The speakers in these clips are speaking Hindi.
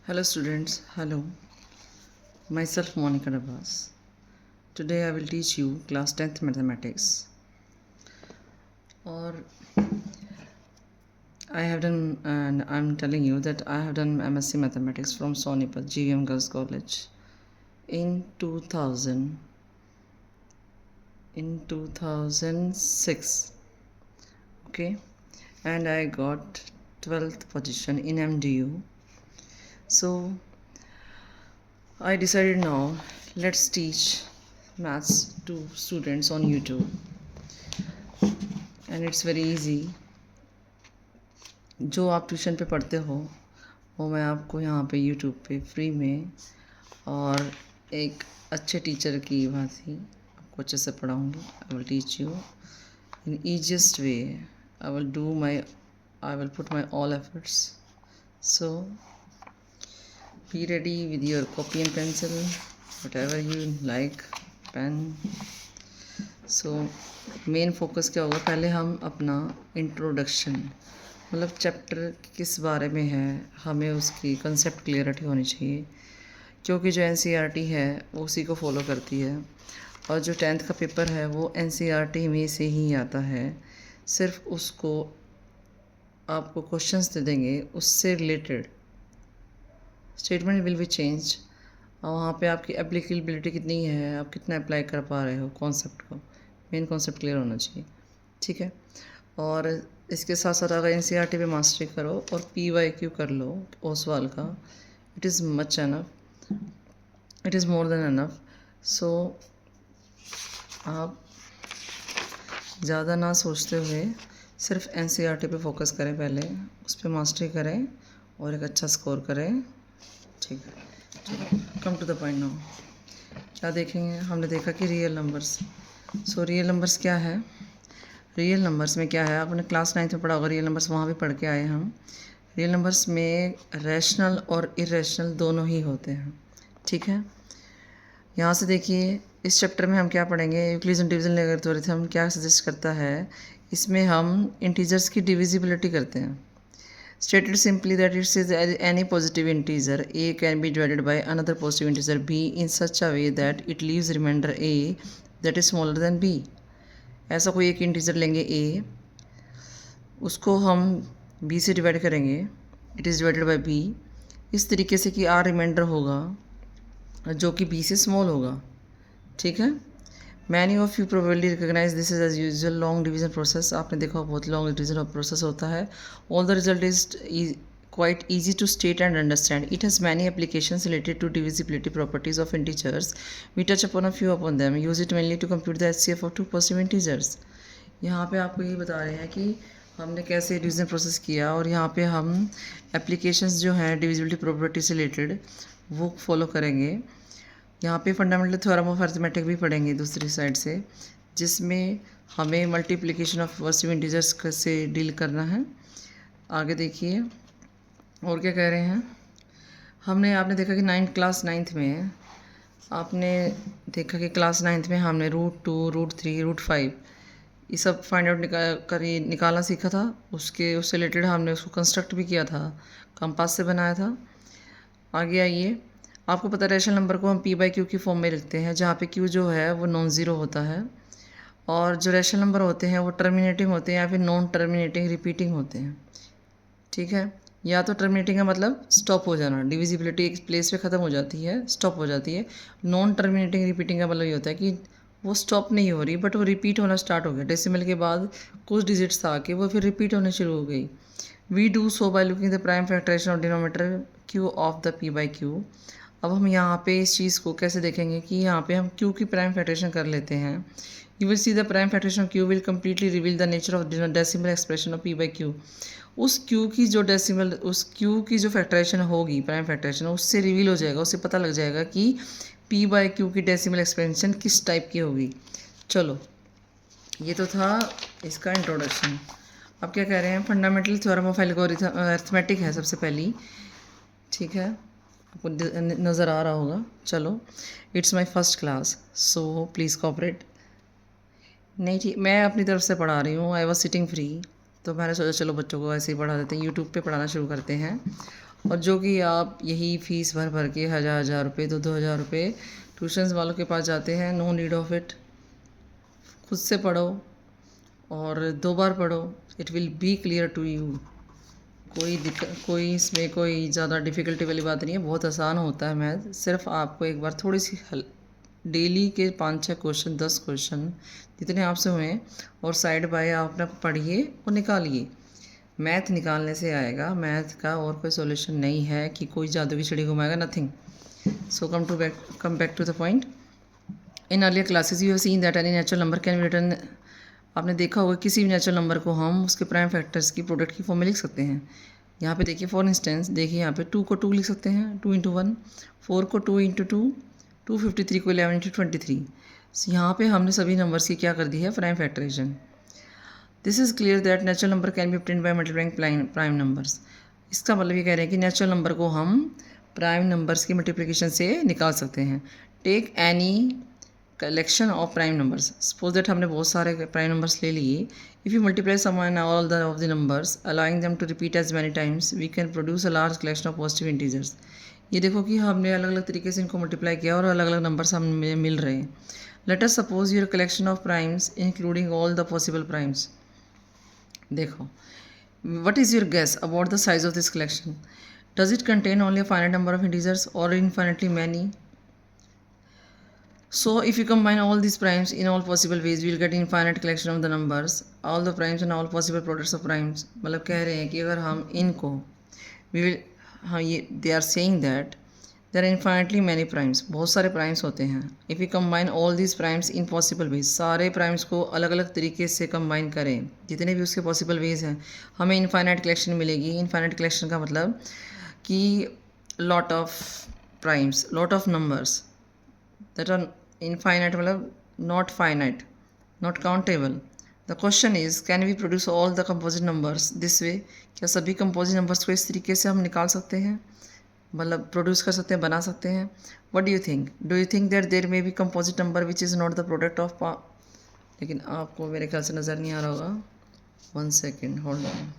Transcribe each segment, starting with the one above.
Hello students, hello. Myself Monica Abbas. Today I will teach you class 10th mathematics. Or I have done, and I'm telling you that I have done MSc Mathematics from Sonipat GVM Girls College in 2006. Okay, and I got 12th position in MDU. So I decided now let's teach maths to students on YouTube, and it's very easy. जो आप ट्यूशन पे पढ़ते हो वो मैं आपको यहाँ पे यूट्यूब पे फ्री में और एक अच्छे टीचर की भांति आपको अच्छे से पढ़ाऊँगी. I will teach you in easiest way. I will put my all efforts. So be ready with your copy and pencil, whatever you like, pen. So main focus क्या होगा, पहले हम अपना इंट्रोडक्शन मतलब चैप्टर किस बारे में है हमें उसकी कंसेप्ट क्लियरिटी होनी चाहिए, क्योंकि जो एनसीईआरटी है वो उसी को फॉलो करती है और जो 10th का पेपर है वो एनसीईआरटी में से ही आता है. सिर्फ उसको आपको क्वेश्चंस दे देंगे, उससे related statement will be change और वहाँ पे आपकी एप्लीकेबिलिटी कितनी है, आप कितना अप्लाई कर पा रहे हो कॉन्सेप्ट को. मेन कॉन्सेप्ट क्लियर होना चाहिए, ठीक है. और इसके साथ साथ अगर एनसीईआरटी पे मास्टरी करो और पीवाईक्यू कर लो ओसवाल का, it is much enough, it is more than enough. So आप ज़्यादा ना सोचते हुए सिर्फ एनसीईआरटी पे फोकस करें, पहले उस पर मास्टरी करें और एक अच्छा स्कोर करें, ठीक है. चलो come to the point now. क्या देखेंगे, हमने देखा कि real numbers. So real numbers क्या है, रियल नंबर्स में क्या है, आपने क्लास 9th में पढ़ा होगा रियल नंबर्स, वहाँ भी पढ़ के आए हम. रियल नंबर्स में रैशनल और इरेशनल दोनों ही होते हैं, ठीक है. यहाँ से देखिए इस चैप्टर में हम क्या पढ़ेंगे, यूक्लिड्स एंड डिवीजन एल्गोरिथम क्या सजेस्ट करता है. इसमें हम इंटीजर्स की डिविजिबिलिटी करते हैं. Stated simply that it says any positive integer a can be divided by another positive integer b in such a way that it leaves remainder a that is smaller than b. ऐसा कोई एक इंटीजर लेंगे a, उसको हम b से डिवाइड करेंगे, it is divided by b, इस तरीके से कि r रिमाइंडर होगा जो कि b से स्मॉल होगा, ठीक है. Many of you probably recognise this is as usual long division process. आपने देखा बहुत लॉन्ग डिवीजन प्रोसेस होता है. All the result is quite easy to state and understand. It has many applications related to divisibility properties of integers. We touch upon a few upon them. Use it mainly to compute the HCF of two positive integers. यहाँ पे आपको ये बता रहे हैं कि हमने कैसे डिवीजन प्रोसेस किया और यहाँ पे हम एप्लीकेशंस जो हैं डिविजिबिलिटी प्रॉपर्टी से रिलेटेड वो फॉलो करेंगे. यहाँ पे फंडामेंटल थ्योरम ऑफ अरिथमेटिक भी पढ़ेंगे दूसरी साइड से, जिसमें हमें मल्टीप्लिकेशन ऑफ पॉजिटिव इंटीजर्स से डील करना है. आगे देखिए और क्या कह रहे हैं. आपने देखा कि क्लास 9th में आपने देखा कि क्लास 9th में हमने √2, √3, √5 ये सब फाइंड आउट निकालना सीखा था. उससे रिलेटेड हमने उसको कंस्ट्रक्ट भी किया था, कंपास से बनाया था. आगे आइए, आपको पता है रैशनल नंबर को हम p/q की फॉर्म में लिखते हैं, जहाँ पे q जो है वो नॉन ज़ीरो होता है और जो रैशनल नंबर होते हैं वो टर्मिनेटिंग होते हैं या फिर नॉन टर्मिनेटिंग रिपीटिंग होते हैं, ठीक है. या तो टर्मिनेटिंग का मतलब स्टॉप हो जाना, डिविजिबिलिटी एक प्लेस पे ख़त्म हो जाती है, स्टॉप हो जाती है. नॉन टर्मिनेटिंग रिपीटिंग का मतलब ये होता है कि वो स्टॉप नहीं हो रही बट वो रिपीट होना स्टार्ट हो गया. डेसिमल के बाद कुछ डिजिट्स था कि वो फिर रिपीट होने शुरू हो गई. We do so by looking the prime factorisation of denominator q of the p/q. अब हम यहाँ पे इस चीज़ को कैसे देखेंगे कि यहाँ पे हम q की प्राइम फैक्टराइजेशन कर लेते हैं. You will see the prime factorisation of q will completely reveal the nature of decimal expression of p/q. उस q की जो फैक्टराइजेशन होगी, प्राइम फैक्टराइजेशन, उससे रिवील हो जाएगा, उससे पता लग जाएगा कि p/q की डेसिमल एक्सपेंशन किस टाइप की होगी. चलो ये तो था इसका इंट्रोडक्शन. अब क्या कह रहे हैं, fundamental theorem of algorithm arithmetic है सबसे पहली, ठीक है. आपको नज़र आ रहा होगा. चलो it's my first class so please cooperate. नहीं ठीक, मैं अपनी तरफ से पढ़ा रही हूँ. आई वाज सिटिंग फ्री तो मैंने सोचा चलो बच्चों को ऐसे ही पढ़ा देते हैं, यूट्यूब पे पढ़ाना शुरू करते हैं. और जो कि आप यही फ़ीस भर भर के हज़ार रुपये 2-2 हज़ार रुपये ट्यूशन्स वालों के पास जाते हैं। No need of it. खुद से पढ़ो और 2 बार पढ़ो, it will be clear to you. कोई इसमें कोई ज़्यादा डिफ़िकल्टी वाली बात नहीं है, बहुत आसान होता है मैथ। सिर्फ आपको एक बार थोड़ी सी डेली के 5-6 क्वेश्चन 10 क्वेश्चन जितने आपसे हुए और साइड बाय आप अपना पढ़िए और निकालिए। मैथ निकालने से आएगा, मैथ का और कोई सॉल्यूशन नहीं है कि कोई जादू की चिड़ी घुमाएगा, nothing. So come back to the point. In earlier classes you have seen that any natural number can be written. आपने देखा होगा किसी भी नेचुरल नंबर को हम उसके प्राइम फैक्टर्स की प्रोडक्ट की फॉर्म में लिख सकते हैं। यहाँ पे देखिए फॉर इंस्टेंस, देखिए यहाँ पे 2 को 2 लिख सकते हैं, 2 × 1, 4 को 2 × 2, 253 को 11 × 23। यहाँ पे हमने सभी नंबर्स की क्या कर दी है, prime factorisation. This is clear that natural number can be obtained by multiplying prime numbers. इसका मतलब ये कह रहे हैं कि नेचुरल नंबर को हम प्राइम नंबर्स की मल्टीप्लिकेशन से निकाल सकते हैं। Take any collection of prime numbers. Suppose that हमने बहुत सारे प्राइम नंबर्स ले लिए। If you multiply some and all of the numbers allowing them to repeat as many times we can produce a large collection of positive integers. ये देखो कि हमने अलग अलग तरीके से इनको मल्टीप्लाई किया और अलग अलग नंबर्स हमें मिल रहे हैं। Let us suppose your collection of primes including all the possible primes. देखो, what is your guess about the size of this collection? Does it contain only a finite number of integers or infinitely many? So if you combine all these primes in all possible ways, we will get infinite collection of the numbers, all the primes and all possible products of primes। मतलब कह रहे हैं कि अगर हम इनको we will, हाँ ये they are saying that there are infinitely many primes, बहुत सारे primes होते हैं। if we combine all these primes in possible ways, सारे primes को अलग अलग तरीके से combine करें, जितने भी उसके possible ways हैं, हमें infinite collection मिलेगी। infinite collection का मतलब कि lot of primes, lot of numbers that are infinite, मतलब not finite, not countable। The question is can we produce all the composite numbers this way? क्या सभी composite numbers को इस तरीके से हम निकाल सकते हैं, मतलब प्रोड्यूस कर सकते हैं, बना सकते हैं। What do you think? Do you think that there may be composite number which is not the product of लेकिन आपको मेरे ख्याल से नज़र नहीं आ रहा होगा। 1 second, hold on,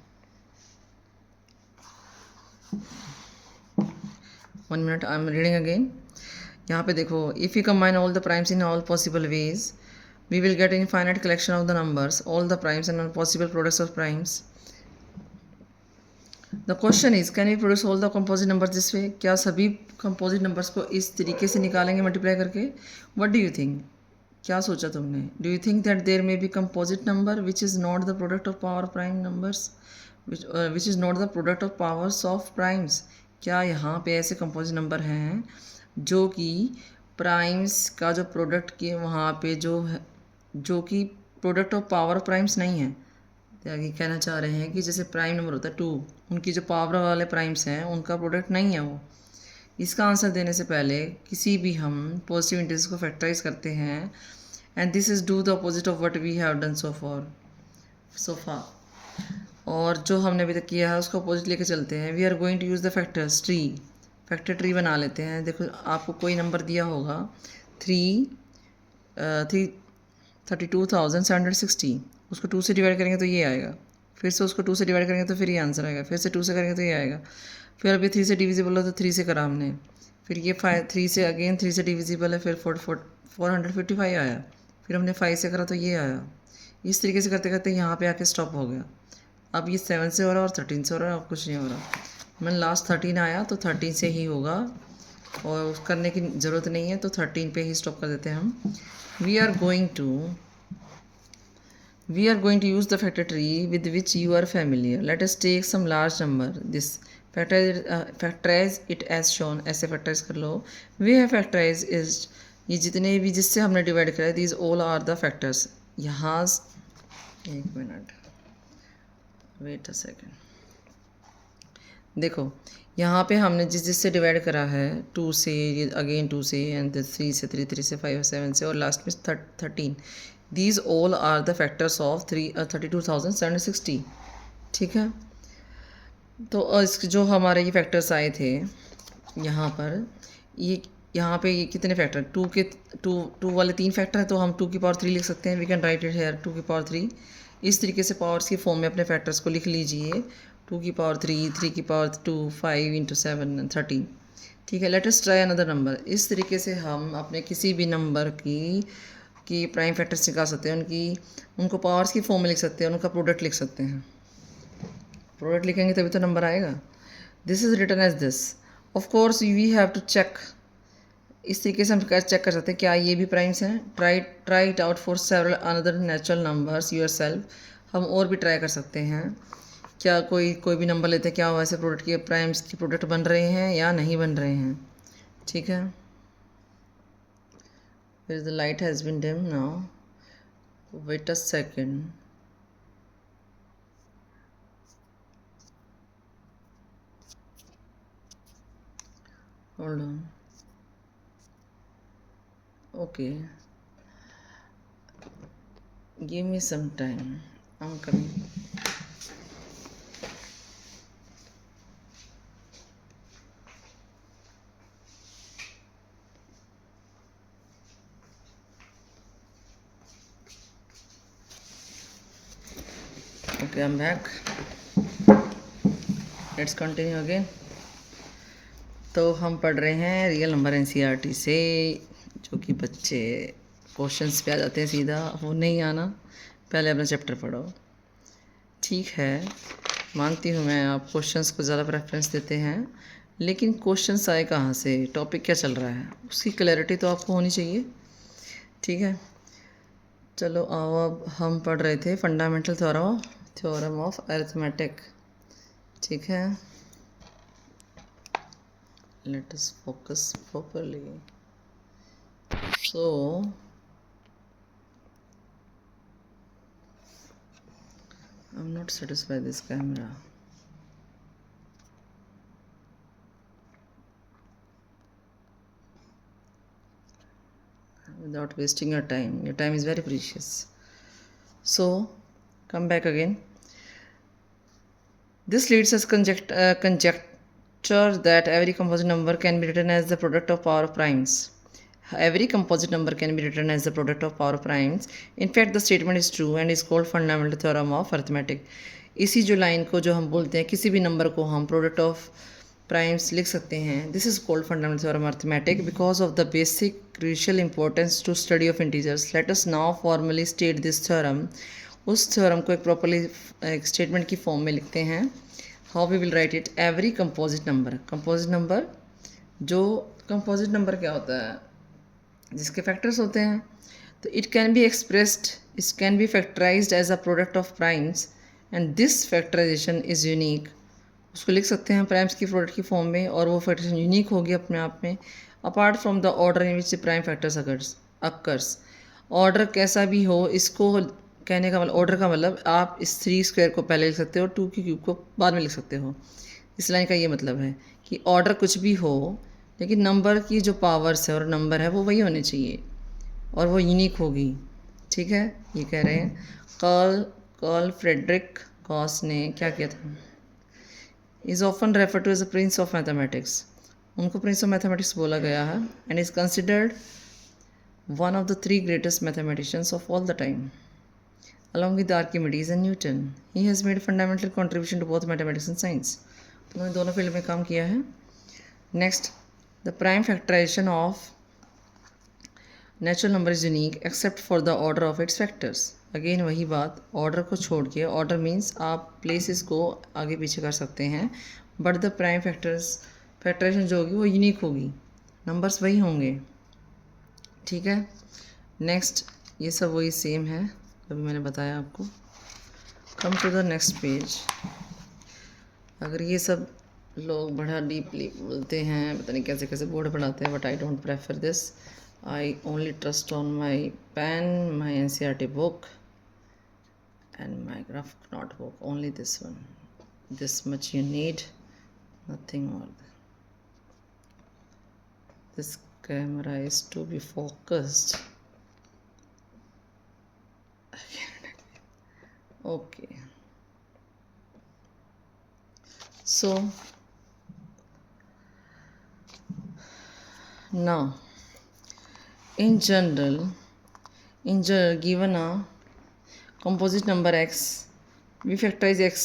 1 minute, I am reading again. यहाँ पे देखो, if you combine all the primes in all possible ways we will get infinite collection of the numbers, all the primes and possible products of primes. The question is can we produce all the composite numbers this way? क्या सभी कंपोजिट नंबर्स को इस तरीके से निकालेंगे मल्टीप्लाई करके? What do you think? क्या सोचा तुमने? Do you think that there may be composite number which is not the product of power prime numbers, which is not the product of powers of primes? क्या यहाँ पे ऐसे कंपोजिट नंबर हैं जो कि प्राइम्स का जो प्रोडक्ट के वहाँ पे जो है, जो कि प्रोडक्ट ऑफ पावर प्राइम्स नहीं है? आगे कहना चाह रहे हैं कि जैसे प्राइम नंबर होता है 2, उनकी जो पावर वाले प्राइम्स हैं उनका प्रोडक्ट नहीं है वो। इसका आंसर देने से पहले किसी भी हम पॉजिटिव इंटीजर्स को फैक्टराइज करते हैं and this is do the opposite of what we have done so far. और जो हमने अभी तक किया है उसको अपोजिट लेके चलते हैं। We are going to use the factors tree, factor tree बना लेते हैं। देखो आपको कोई नंबर दिया होगा 32,760, उसको 2 से डिवाइड करेंगे तो ये आएगा, फिर से उसको 2 से डिवाइड करेंगे तो फिर ये आंसर आएगा, फिर से 2 से करेंगे तो ये आएगा, फिर अभी 3 से डिविजिबल हो तो 3 से करा हमने, फिर ये 3 से अगेन 3 से डिविजिबल है, फिर 455 आया, फिर हमने 5 से करा तो ये आया। इस तरीके से करते करते यहाँ पे आके स्टॉप हो गया। अब ये 7 से हो रहा है और 13 से हो रहा है, अब कुछ नहीं हो रहा। मैंने लास्ट 13 आया तो 13 से ही होगा और करने की ज़रूरत नहीं है, तो 13 पे ही स्टॉप कर देते हैं हम। We are going to use the factor tree with which you are familiar. Let us take some large number. This factorize it as shown. ऐसे factorize कर लो। We have factorized is ये जितने भी जिससे हमने डिवाइड करा, these all are the factors। यहाँ 1 मिनट, वेट अ सेकेंड। देखो यहाँ पे हमने जिससे डिवाइड करा है 2 से, अगेन 2 से, एंड 3 से, 3 से, 5 7 से, और लास्ट में 13। These all are the factors of 32,760। ठीक है, तो इस जो हमारे ये फैक्टर्स आए थे यहाँ पर, ये यहाँ पे ये कितने फैक्टर, 2 वाले 3 फैक्टर है, तो हम 2 की पावर 3 लिख सकते हैं। We can write it here 2 की पावर 3। इस तरीके से पावर्स की फॉर्म में अपने फैक्टर्स को लिख लीजिए 2 की पावर 3, 3 की पावर 2, 5 इंटू 7 13। ठीक है, let us try another number. इस तरीके से हम अपने किसी भी नंबर की प्राइम फैक्टर्स निकाल सकते हैं, उनको पावर्स की फॉर्म में लिख सकते हैं, उनका प्रोडक्ट लिख सकते हैं। प्रोडक्ट लिखेंगे तभी तो नंबर आएगा। This is written as this. Of course we have to check. इस तरीके से हम चेक कर सकते हैं क्या ये भी प्राइम्स हैं। Try it out for several another natural numbers yourself. हम और भी ट्राई कर सकते हैं, क्या कोई भी नंबर लेते हैं, क्या वैसे प्रोडक्ट के प्राइम्स की प्रोडक्ट बन रहे हैं या नहीं बन रहे हैं। ठीक है, फिर the light has been dim now, wait a second. Hold on, okay, give me some time, I'm coming. Okay, I'm back. Let's continue again. तो हम पढ़ रहे हैं रियल नंबर एनसीईआरटी से, जो कि बच्चे क्वेश्चंस पे आ जाते हैं सीधा, वो नहीं आना, पहले अपना चैप्टर पढ़ो। ठीक है, मानती हूँ मैं, आप क्वेश्चंस को ज़्यादा प्रेफरेंस देते हैं, लेकिन क्वेश्चंस आए कहाँ से, टॉपिक क्या चल रहा है, उसकी क्लैरिटी तो आपको होनी चाहिए। ठीक है, चलो आओ, अब हम पढ़ रहे थे फंडामेंटल थ्योरम ऑफ अरिथमेटिक। ठीक है, let us focus properly. So I'm not satisfied this camera. Without wasting your time is very precious. So come back again. This leads us conjecture that every composite number can be written as the product of power of primes. Every composite number can be written as the product of power of primes. In fact, the statement is true and is called fundamental theorem of arithmetic. इसी जो लाइन को जो हम बोलते हैं, किसी भी नंबर को हम प्रोडक्ट ऑफ प्राइम्स लिख सकते हैं। This is called fundamental theorem arithmetic because of the basic crucial importance to study of integers. Let us now formally state this theorem. उस थ्योरम को एक प्रॉपरली एक स्टेटमेंट की फॉर्म में लिखते हैं। How we will write it. Every composite number, जो कंपोजिट नंबर क्या होता है, जिसके फैक्टर्स होते हैं, तो it can be expressed, it can be factorised as a product of primes and this factorisation is unique. उसको लिख सकते हैं प्राइम्स की प्रोडक्ट की फॉर्म में, और वो फैक्टराइजेशन यूनिक होगी अपने आप में, apart from the order in which the prime factors occurs. Order कैसा भी हो, इसको कहने का मतलब, ऑर्डर का मतलब आप इस 3 स्क्वायर को पहले लिख सकते हो, 2 की क्यूब को बाद में लिख सकते हो। इस लाइन का ये मतलब है कि ऑर्डर कुछ भी हो, लेकिन नंबर की जो पावर्स है और नंबर है वो वही होने चाहिए और वो यूनिक होगी। ठीक है, ये कह रहे हैं। कार्ल फ्रेडरिक गॉस ने क्या किया था, is often refer to as the prince of mathematics. उनको प्रिंस ऑफ मैथमेटिक्स बोला गया है and is considered one of the 3 greatest mathematicians of all the time along with Archimedes and Newton. He has made fundamental contribution to both mathematics and science. उन्होंने दोनों फील्ड में काम किया है। Next, the prime factorisation of natural number is unique except for the order of its factors. Again वही बात, ऑर्डर को छोड़ के, ऑर्डर मीन्स आप प्लेसेस को आगे पीछे कर सकते हैं, बट द प्राइम फैक्टराइजेशन जो होगी वो यूनिक होगी, नंबर्स वही होंगे। ठीक है, नेक्स्ट, ये सब वही सेम है, अभी मैंने बताया आपको। Come to the next page. अगर ये सब लोग बड़ा डीपली बोलते हैं, पता नहीं कैसे कैसे बोर्ड पढ़ाते हैं, but I don't prefer this. I only trust on my pen, my NCERT book and my graph notebook, only this one. This much you need, nothing more. This camera is to be focused. Okay, so now in general given a composite number x, we factorize x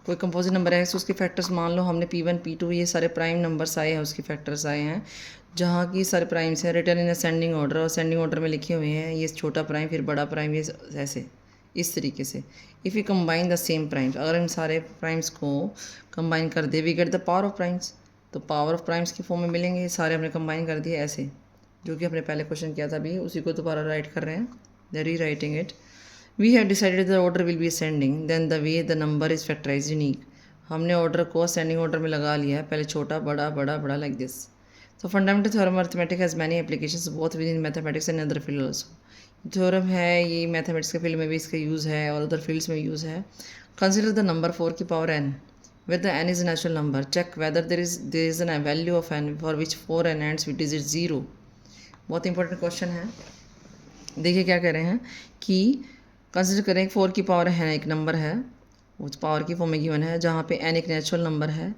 कोई कंपोजिट नंबर है, उसके फैक्टर्स मान लो हमने P1 P2 ये सारे प्राइम नंबर्स आए हैं, उसके फैक्टर्स आए हैं, जहाँ की सारे प्राइम्स हैं रिटर्न इन असेंडिंग ऑर्डर, और असेंडिंग ऑर्डर में लिखे हुए हैं, ये छोटा प्राइम फिर बड़ा प्राइम, ये ऐसे इस तरीके से। If you combine the same primes, अगर इन सारे प्राइम्स को कंबाइन कर दे we get the power of primes, तो पावर ऑफ प्राइम्स की फॉर्म में मिलेंगे। ये सारे हमने कंबाइन कर दिए ऐसे, जो कि हमने पहले क्वेश्चन किया था अभी, उसी को दोबारा राइट कर रहे हैं, the rewriting it. We have decided the order will be ascending then the way the number is factorise unique. हमने ऑर्डर को असेंडिंग ऑर्डर में लगा लिया है, पहले छोटा बड़ा बड़ा बड़ा लाइक दिस। तो fundamental theorem arithmetic has many applications both within mathematics and other field also. Theorem है ये मैथमेटिक्स के फील्ड में भी इसका यूज़ है और अदर फील्ड्स में यूज़ है। कंसिडर द नंबर 4 की power n where the n is a natural number. Check whether there is a value of n for which 4n ends with digit 0. बहुत इंपॉर्टेंट क्वेश्चन है। देखिए क्या कह रहे हैं कि कंसिडर करें 4 की पावर है, एक नंबर है, वो पावर की फॉर्म में गिवन है, जहाँ पे n एक नेचुरल नंबर है।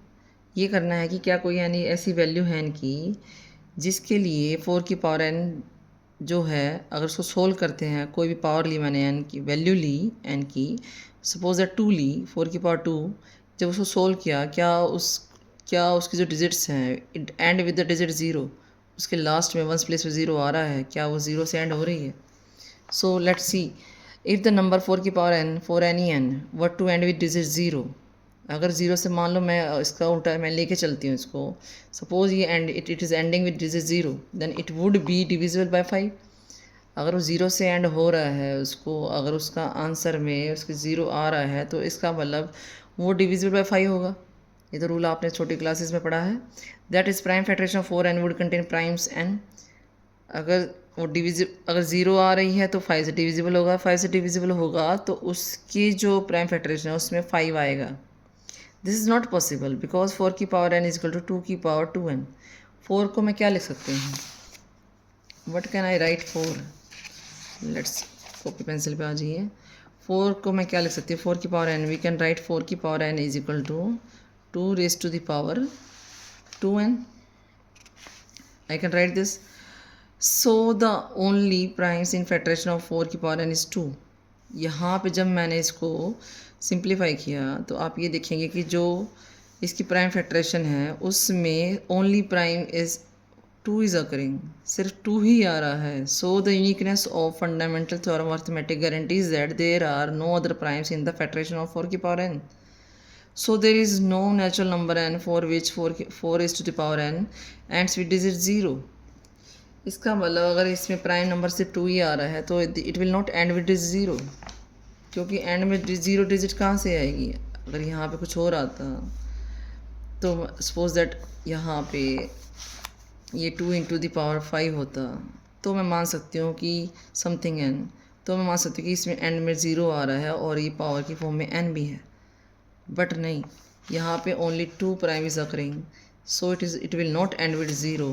ये करना है कि क्या कोई यानी ऐसी वैल्यू है n की जिसके लिए 4 की पावर n जो है, अगर उसको सोल्व करते हैं, कोई भी पावर ली मैंने n की वैल्यू ली n की, सपोज दैट 2 ली, 4 की पावर 2, जब उसको सोल्व किया, क्या उसकी जो डिजिट्स हैं it and with the digit 0, उसके लास्ट में वंस प्लेस पे 0 आ रहा है, क्या वो 0 से एंड हो रही है। So let's see if the number 4 की power n for any n what to end with digit 0, अगर 0 से मान लो मैं इसका उल्टा मैं लेके चलती हूँ इसको, सपोज ये end it is ending with digit 0, then it would be divisible by 5। अगर वो 0 से एंड हो रहा है उसको, अगर उसका आंसर में उसके 0 आ रहा है, तो इसका मतलब वो डिविजिबल बाय 5 होगा। ये तो रूल आपने छोटी क्लासेस में पढ़ा है। That is prime factorisation of 4n would contain primes n। अगर वो अगर 0 आ रही है तो 5 से डिविजिबल होगा, 5 से डिविजिबल होगा तो उसकी जो प्राइम फैक्टरेशन है उसमें 5 आएगा। This is not possible because 4 की power n is equal to 2 की पावर 2n। 4 को मैं क्या लिख सकते हैं, what can I right 4, let's copy pencil पे आ जाइए। 4 को मैं क्या लिख सकती हूँ, 4 की power n, we can write 4 की power n is equal to 2 raise to the power 2n। I can write this. So the only primes in factorisation of 4 की पावर n इज़ 2। यहाँ पे जब मैंने इसको सिंप्लीफाई किया तो आप ये देखेंगे कि जो इसकी प्राइम फैक्टरेशन है उसमें only prime is 2 is occurring, सिर्फ 2 ही आ रहा है। So the uniqueness of fundamental theorem of arithmetic guarantees that there are no other primes in the factorisation of 4 की power n। So there is no natural number n for which 4 is to the power n ends with digit 0। इसका मतलब अगर इसमें प्राइम नंबर सिर्फ 2 ही आ रहा है तो it will not and with digit 0, क्योंकि एंड में 0 डिजिट कहाँ से आएगी। अगर यहाँ पे कुछ और आता तो सपोज दैट यहाँ पे ये 2 इंटू द पावर 5 होता, तो मैं मान सकती हूँ कि समथिंग n, तो मैं मान सकती हूँ कि इसमें एंड में 0 आ रहा है और ये पावर की फॉर्म में n भी है। बट नहीं, यहाँ पे only 2 prime is occurring, so it will not and with 0।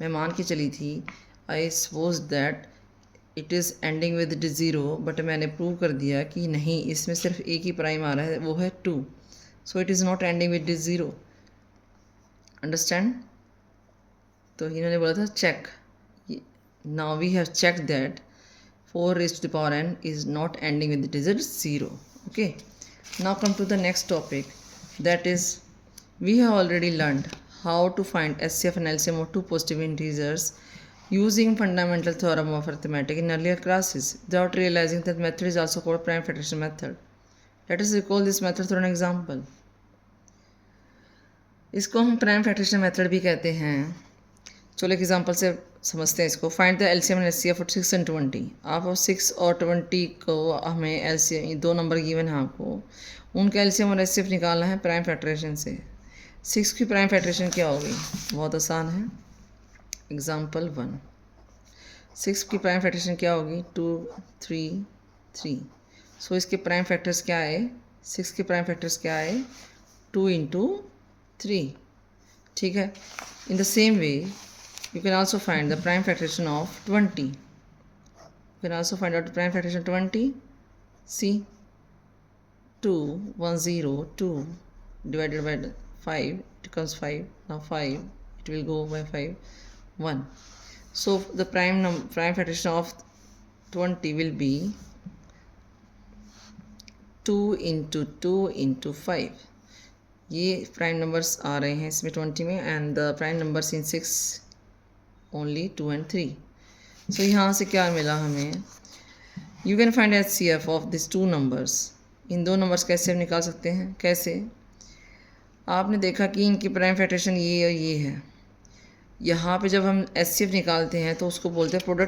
मैं मान के चली थी, I suppose that it is ending with 0, but मैंने प्रूव कर दिया कि नहीं, इसमें सिर्फ एक ही प्राइम आ रहा है, वो है 2, so it is not ending with 0। Understand. तो इन्होंने बोला था check, now we have check that 4 raised to the power n is not ending with the digit 0। okay, now come to the next topic, that is we have already learned how to find HCF and LCM of two positive integers using fundamental theorem of arithmetic in earlier classes without realizing that method is also called prime factorization method। Let us recall this method through an example। इसको हम प्राइम फैक्टरेशन मेथड भी कहते हैं। चलो एक एग्जांपल से समझते हैं इसको। Find the LCM and HCF of 6 and 20। आप 6 और 20 को हमें एलसीएम, दो नंबर गिवन है आपको, उनका एलसीएम और एचसीएफ निकालना है प्राइम फैक्टरेशन से। 6 की प्राइम फैक्टरेशन क्या होगी, बहुत आसान है। एग्जांपल 1, 6 की प्राइम फैक्टरेशन क्या होगी, 2 3 3। सो इसके प्राइम फैक्टर्स क्या आए, 6 के प्राइम फैक्टर्स क्या आए, 2 इंटू 3। ठीक है। In the same way you can also find the prime factorization of 20। You can also find out the prime factorization 20। See, 2 1 0 2 divided by 5, it becomes 5। Now 5, it will go by 5 1। So the prime factorization of 20 will be 2 into 2 into 5। ये प्राइम नंबर्स आ रहे हैं इसमें 20 में, and the prime numbers in 6 only 2 and 3. सो यहाँ से क्या मिला हमें, you can find HCF of this 2 numbers. In 2 numbers कैसे हम निकाल सकते हैं, कैसे, आपने देखा कि इनकी प्राइम फैक्टराइजेशन ये और ये है. यहाँ पे जब हम HCF निकालते हैं तो उसको बोलते हैं प्रोडक्ट